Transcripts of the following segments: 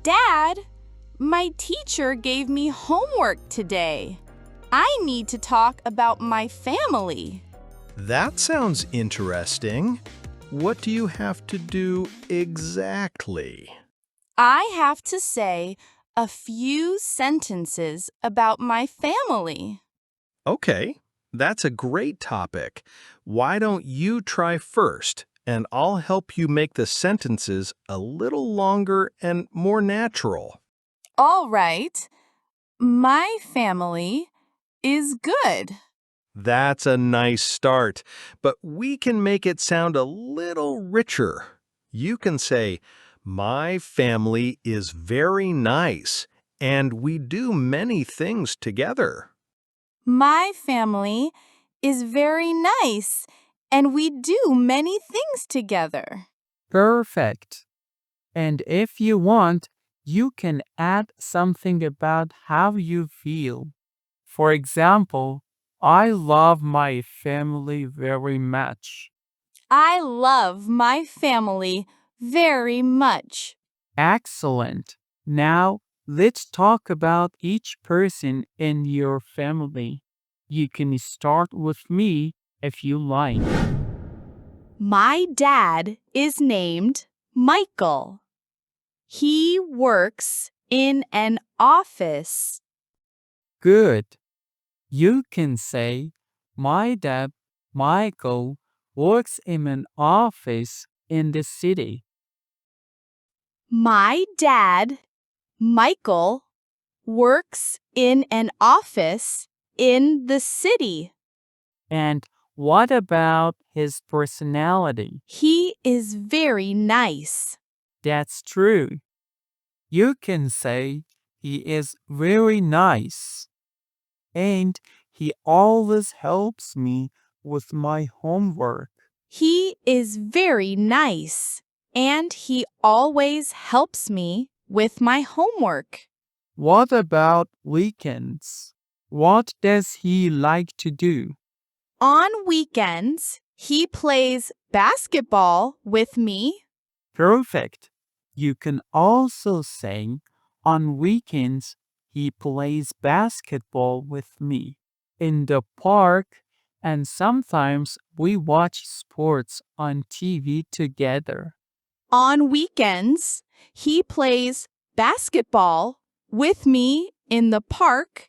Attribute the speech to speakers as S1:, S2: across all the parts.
S1: Dad, my teacher gave me homework today. I need to talk about my family.
S2: That sounds interesting. What do you have to do exactly?
S1: I have to say a few sentences about my family.
S2: Okay, that's a great topic. Why don't you try first, and I'll help you make the sentences a little longer and more natural.
S1: All right. My family is good.
S2: That's a nice start, but we can make it sound a little richer. You can say, "My family is very nice, and we do many things together."
S1: My family is very nice, and we do many things together.
S3: Perfect. And if you want, you can add something about how you feel. For example, I love my family very much.
S1: I love my family very much.
S3: Excellent. Now, let's talk about each person in your family. You can start with me if you like.
S1: My dad is named Michael. He works in an office.
S3: Good. You can say, my dad, Michael, works in an office in the city.
S1: My dad, Michael, works in an office in the city.
S3: And what about his personality?
S1: He is very nice.
S3: That's true. You can say, he is very nice. And he always helps me with my homework.
S1: He is very nice, and he always helps me with my homework.
S3: What about weekends? What does he like to do?
S1: On weekends, he plays basketball with me.
S3: Perfect. You can also say, on weekends, he plays basketball with me in the park, and sometimes we watch sports on TV together.
S1: On weekends, he plays basketball with me in the park,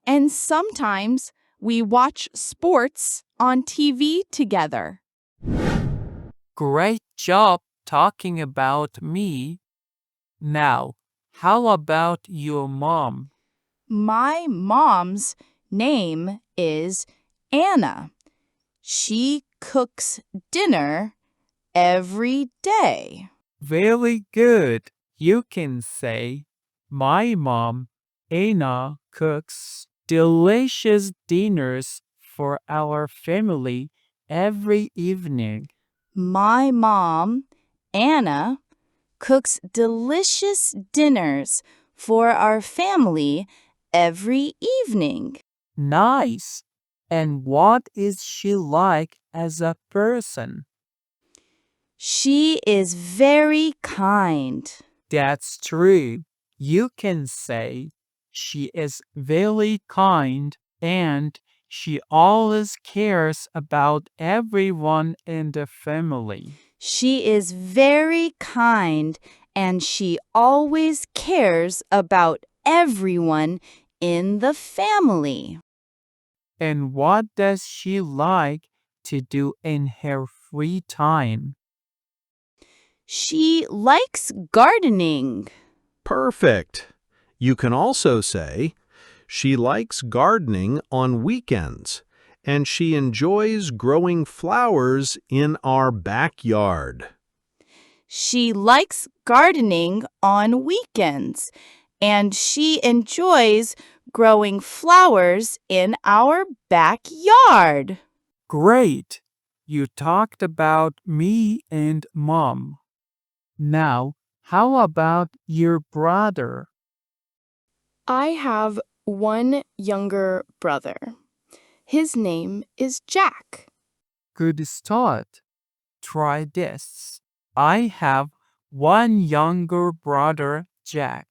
S1: and sometimes we watch sports on TV together.
S3: Great job talking about me. Now, how about your mom?
S1: My mom's name is Anna. She cooks dinner every day.
S3: Very good. You can say, my mom, Anna, cooks delicious dinners for our family every evening.
S1: My mom, Anna, cooks delicious dinners for our family every evening.
S3: Nice. And what is she like as a person?
S1: She is very kind.
S3: That's true. You can say, she is very kind and she always cares about everyone in the family.
S1: She is very kind and she always cares about everyone in the family.
S3: And what does she like to do in her free time?
S1: She likes gardening.
S2: Perfect. You can also say, "She likes gardening on weekends, and she enjoys growing flowers in our backyard."
S1: She likes gardening on weekends, and she enjoys growing flowers in our backyard.
S3: Great! You talked about me and Mom. Now, how about your brother?
S1: I have one younger brother. His name is Jack.
S3: Good start. Try this. I have one younger brother Jack,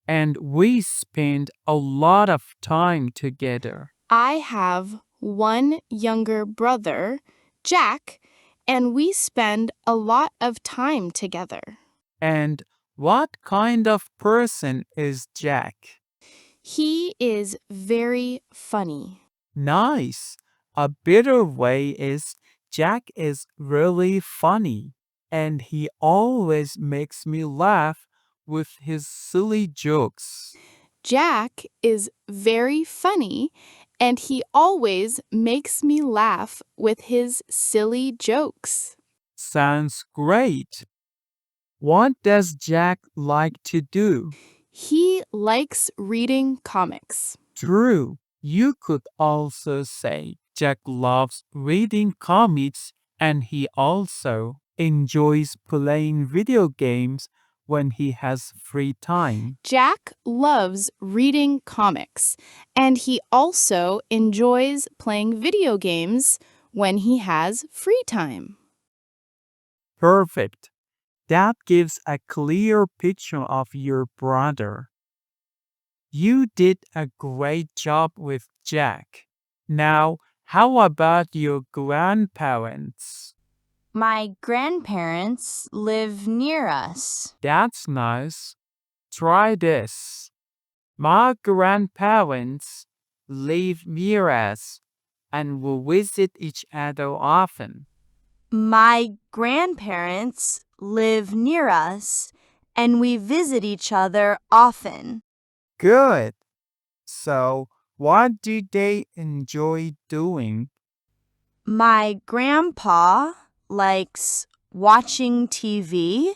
S3: and we spend a lot of time together.
S1: I have one younger brother, Jack, and we spend a lot of time together.
S3: And what kind of person is Jack?
S1: He is very funny.
S3: Nice. A better way is Jack is really funny, and he always makes me laugh with his silly jokes.
S1: Jack is very funny, and he always makes me laugh with his silly jokes.
S3: Sounds great. What does Jack like to do?
S1: He likes reading comics.
S3: True. You could also say Jack loves reading comics and he also enjoys playing video games when he has free time.
S1: Jack loves reading comics, and he also enjoys playing video games when he has free time.
S3: Perfect. That gives a clear picture of your brother. You did a great job with Jack. Now, how about your grandparents?
S1: My grandparents live near us.
S3: That's nice. Try this. My grandparents live near us and will visit each other often.
S1: My grandparents live near us, and we visit each other often.
S3: Good. So, what do they enjoy doing?
S1: My grandpa likes watching TV.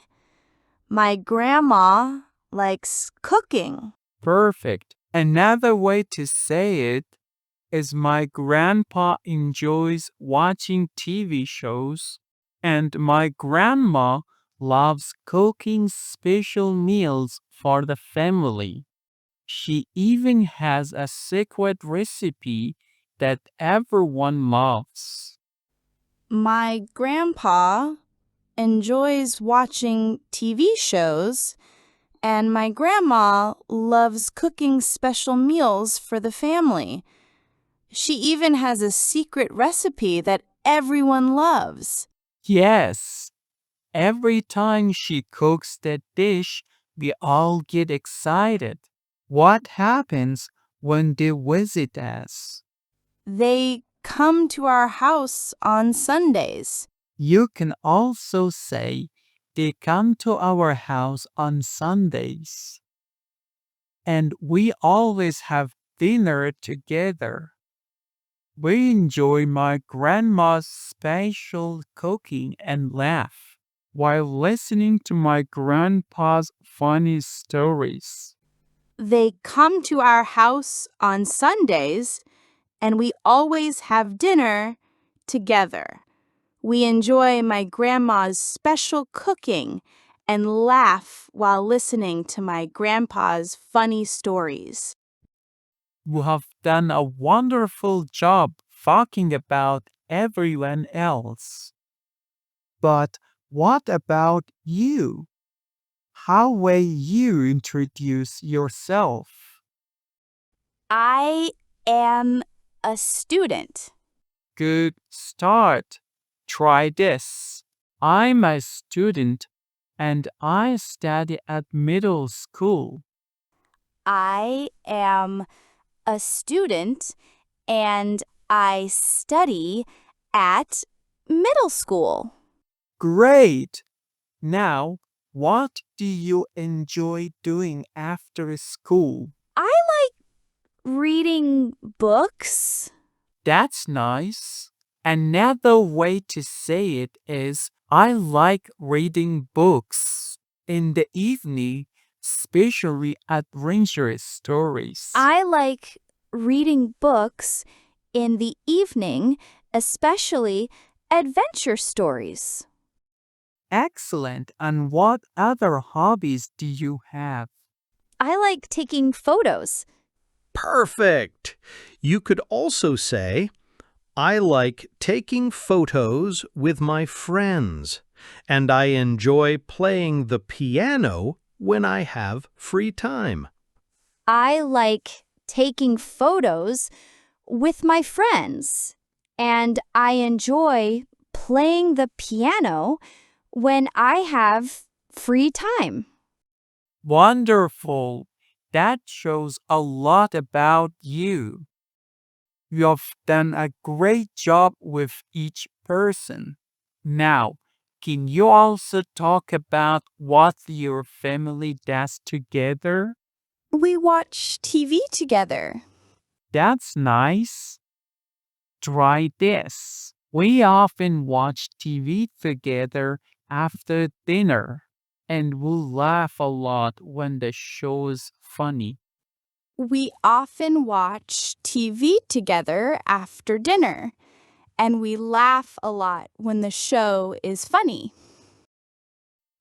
S1: My grandma likes cooking.
S3: Perfect. Another way to say it is my grandpa enjoys watching TV shows, and my grandma loves cooking special meals for the family. She even has a secret recipe that everyone loves.
S1: My grandpa enjoys watching TV shows, and my grandma loves cooking special meals for the family. She even has a secret recipe that everyone loves.
S3: Yes, every time she cooks that dish, we all get excited. What happens when they visit us?
S1: They come to our house on Sundays.
S3: You can also say they come to our house on Sundays. And we always have dinner together. We enjoy my grandma's special cooking and laugh while listening to my grandpa's funny stories.
S1: They come to our house on Sundays, and we always have dinner together. We enjoy my grandma's special cooking and laugh while listening to my grandpa's funny stories.
S3: You have done a wonderful job talking about everyone else. But what about you? How will you introduce yourself?
S1: I am a student.
S3: Good start. Try this. I'm a student and I study at middle school.
S1: I am a student and I study at middle school.
S3: Great! Now, what do you enjoy doing after school?
S1: I like reading books.
S3: That's nice. Another way to say it is I like reading books in the evening, especially adventurous stories.
S1: I like reading books in the evening, especially adventure stories.
S3: Excellent. And what other hobbies do you have?
S1: I like taking photos.
S2: Perfect. You could also say, I like taking photos with my friends, and I enjoy playing the piano when I have free time.
S1: I like taking photos with my friends, and I enjoy playing the piano when I have free time.
S3: Wonderful. That shows a lot about you. You've done a great job with each person. Now, can you also talk about what your family does together?
S1: We watch TV together.
S3: That's nice. Try this. We often watch TV together after dinner, and we'll laugh a lot when the show's funny.
S1: We often watch TV together after dinner, and we laugh a lot when the show is funny.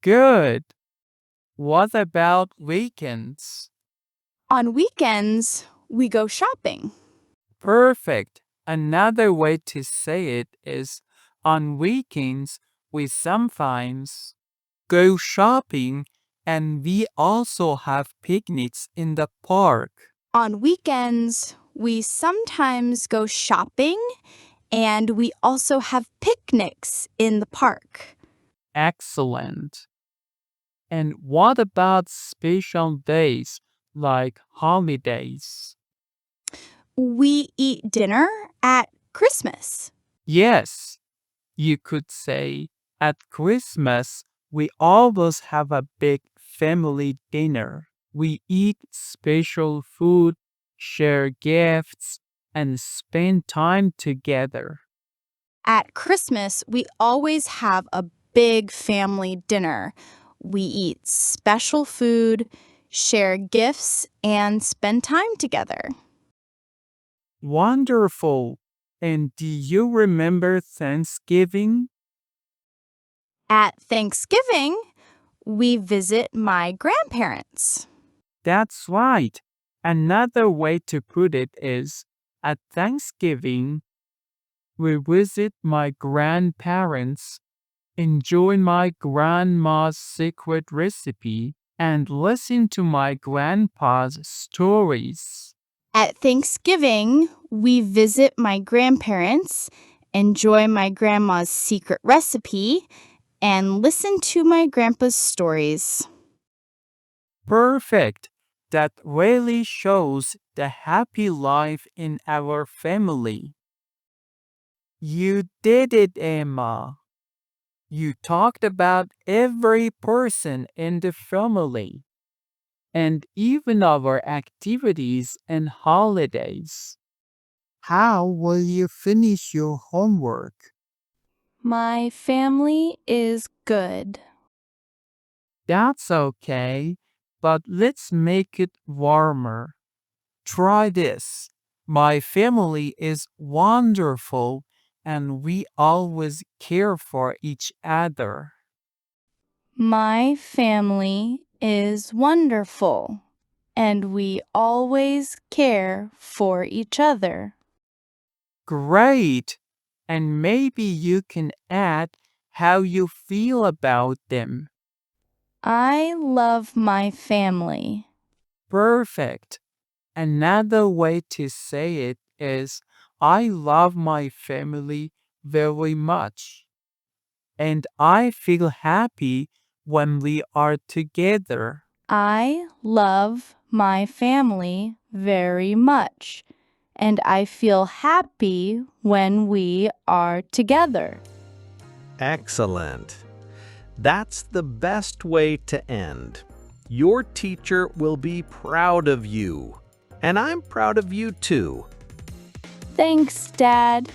S3: Good. What about weekends?
S1: On weekends, we go shopping.
S3: Perfect. Another way to say it is on weekends, we sometimes go shopping and we also have picnics in the park.
S1: On weekends, we sometimes go shopping and we also have picnics in the park.
S3: Excellent. And what about special days like holidays?
S1: We eat dinner at Christmas.
S3: Yes, you could say at Christmas, we always have a big family dinner. We eat special food, share gifts, and spend time together.
S1: At Christmas, we always have a big family dinner. We eat special food, share gifts, and spend time together.
S3: Wonderful! And do you remember Thanksgiving?
S1: At Thanksgiving, we visit my grandparents.
S3: That's right. Another way to put it is at Thanksgiving, we visit my grandparents, enjoy my grandma's secret recipe, and listen to my grandpa's stories.
S1: At Thanksgiving, we visit my grandparents, enjoy my grandma's secret recipe, and listen to my grandpa's stories.
S3: Perfect! That really shows the happy life in our family. You did it, Emma. You talked about every person in the family and even our activities and holidays. How will you finish your homework?
S1: My family is good.
S3: That's okay, but let's make it warmer. Try this. My family is wonderful and we always care for each other.
S1: My family is wonderful, and we always care for each other.
S3: Great! And maybe you can add how you feel about them.
S1: I love my family.
S3: Perfect. Another way to say it is I love my family very much. And I feel happy when we are together.
S1: I love my family very much, and I feel happy when we are together.
S2: Excellent. That's the best way to end. Your teacher will be proud of you. And I'm proud of you too.
S1: Thanks, Dad.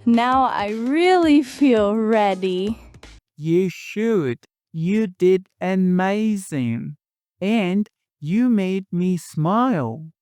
S1: Now I really feel ready.
S3: You should. You did amazing. And you made me smile.